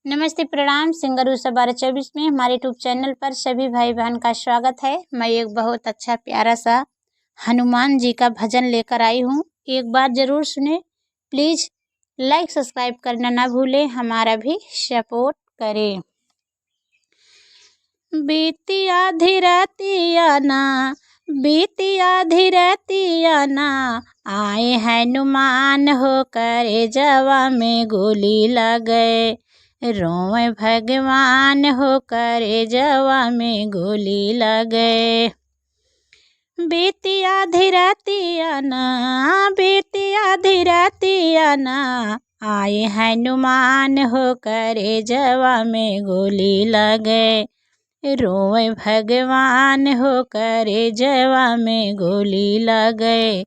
नमस्ते प्रणाम। सिंगर उषा 1224 में हमारे यूट्यूब चैनल पर सभी भाई बहन का स्वागत है। मैं एक बहुत अच्छा प्यारा सा हनुमान जी का भजन लेकर आई हूँ। एक बार जरूर सुने। प्लीज़ लाइक सब्सक्राइब करना ना भूलें, हमारा भी सपोर्ट करें। बीती आधी रातिया ना, बीती आधी रातिया ना, आए हनुमान होकर जवा में गोली लगे। रोए भगवान होकर जवा में गोली लगे। बीती आधी रातिया ना, बीती आधी रातिया ना, आए हनुमान होकर जवा में गोली लगे। रोए भगवान होकर जवा में गोली लगे।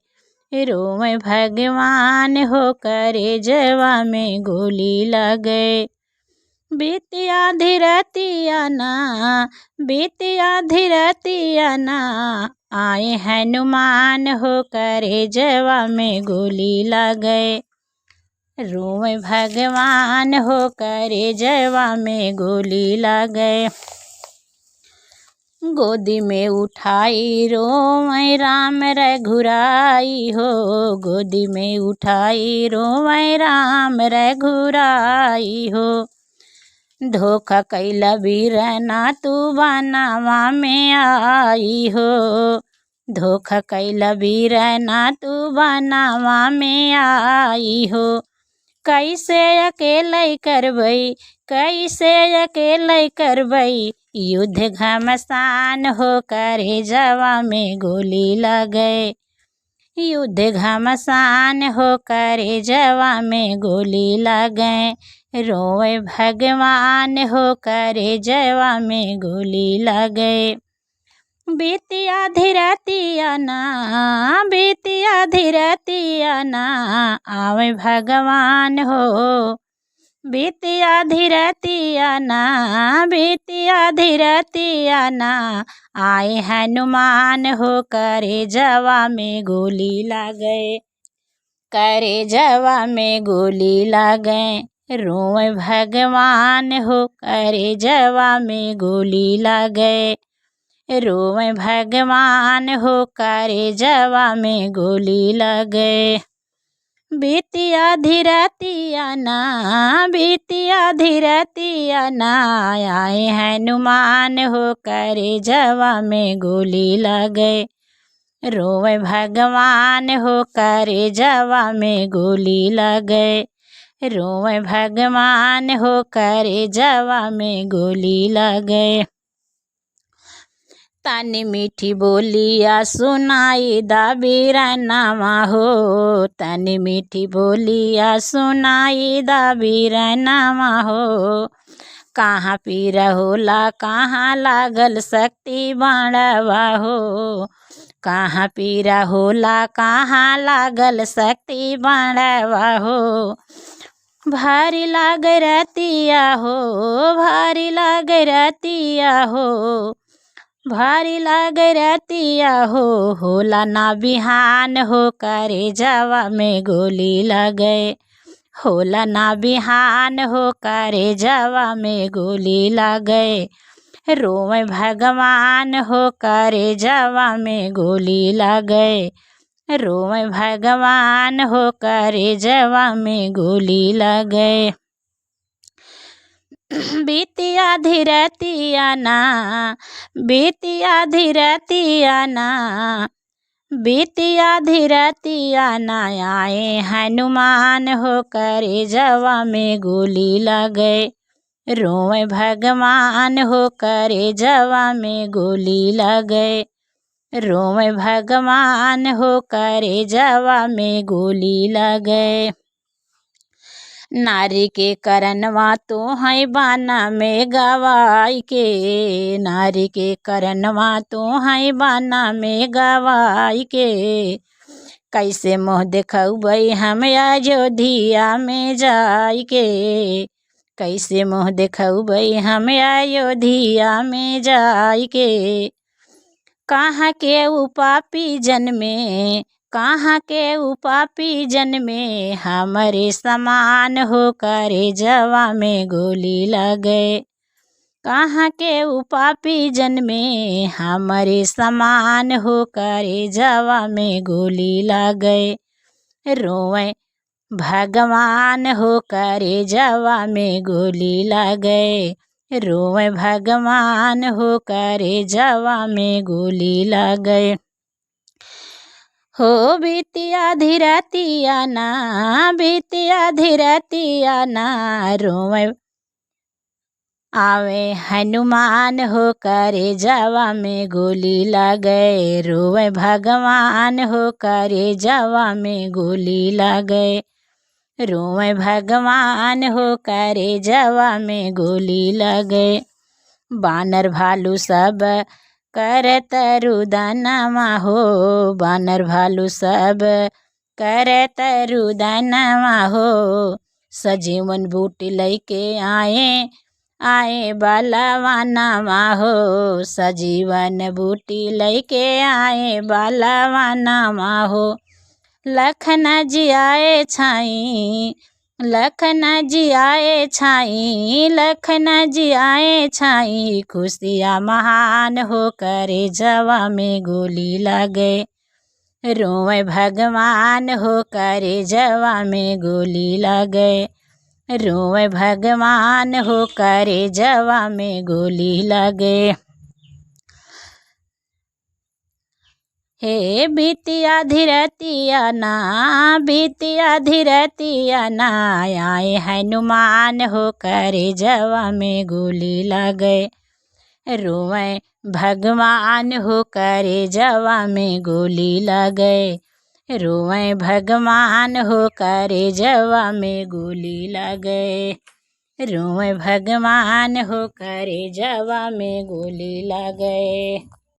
रोए भगवान होकर जवा में गोली लगे। बीती आधी रातिया ना, बीती आधी रातिया ना, आए हनुमान होकर जवा में गोली लगे। रोए भगवान होकर जवा में गोली लगे। गोदी में उठाई रोए राम रघुराई हो, गोदी में उठाई रोए राम रघुराई हो। धोखा कैला बीरना तू बनावा में आई हो, धोखा कैला बीरना तू बनावा में आई हो। कैसे अकेले करबई, कैसे अकेले करबई, युद्ध घमसान होकर जवा में गोली लगे। युद्ध घमसान होकर जवा में गोली लगे। रोए भगवान होकर जवा में गोली लगे। बीती आधी रातिया ना, बीती आधी रातिया ना, आवे भगवान हो। बीती आधी रातिया ना, बीती आधी रातिया ना, आए हनुमान होकर जवा में गोली लगे। करे जवा में गोली लगे। रोए भगवान होकर जवा में गोली लगे। रोए भगवान होकर जवा में गोली लगे। बीती आधी रातिया ना, बीती आधी रातिया ना, आए हनुमान होकर जवा में गोली लगे। रोए भगवान होकर जवा में गोली लगे। रोए भगवान होकर जवा में गोली लगे। तनी मीठी बोलिया सुनाई दा बीरनावा हो, तनी मीठी बोलिया सुनाई दा बीरनावा हो। कहाँ पीरा होला, कहाँ लागल शक्ति बाणवा हो, कहाँ पीरा होला, कहाँ लागल शक्ति बाणवा हो। भारी लाग रतिया हो, भारी लाग रतिया हो, भारी लाग रतिया हो। होला ना बिहान होकर जवा में गोली लगे। होला ना बिहान होकर जवा में गोली लगे। रोए भगवान होकर जवा में गोली लगे। रोए भगवान होकर जवा में गोली लगे। बीती आधी रातिया ना, बीती आधी रातिया ना, बीती आधी रातिया ना, आए हनुमान होकर जवा में गोली लगे। रोए भगवान होकर जवा में गोली लगे। रोए भगवान होकर जवा में गोली लगे। नारी के करनवा तो है बाना में गवाई के, नारी के करनवा तो है बाना में गवाई के। कैसे मोह देखबै हम अयोध्या में जाई के, कैसे मोह देखबै हम अयोध्या में जाई के। कहाँ के उ पापी जन्मे, कहाँ के पापी जन्मे हमारे समान हो करे जवा में गोली लगे। कहाँ के पापी जन्मे हमारे समान हो करे जवा में गोली लगे। रोए भगवान हो करे जवा में गोली लगे। रोए भगवान हो करे जवा में गोली लगे। हो बीतिया धीरतिया ना, बीतिया धीरतिया ना, रोए आवे हनुमान हो करे जवा में गोली लगे। रोए भगवान हो करे जवा में गोली लगे। रोए भगवान हो करे जवा में गोली लगे। बानर भालू सब करत रुदनवा हो, बानर भालू सब करत रुदनवा हो। सजीवन बूटी लैके आए बालवानवा हो, सजीवन बूटी लैके आए बालवानवा हो। लखन जी आए छाई, लखन जी आए छाई, लखन जी आए छाई, खुशियाँ महान हो करे जवा में गोली लगे। रोए भगवान हो करे जवा में गोली लगे। रोए भगवान हो करे जवा में गोली लगे। हे बीतिया धीरतिया ना, बीतिया धीरतिया ना, आए हनुमान हो करे जवा में गोली लगे। रोए भगवान हो करे जवा में गोली लगे। रोए भगवान हो करे जवा में गोली लगे। रोए भगवान हो करे जवा में गोली लगे।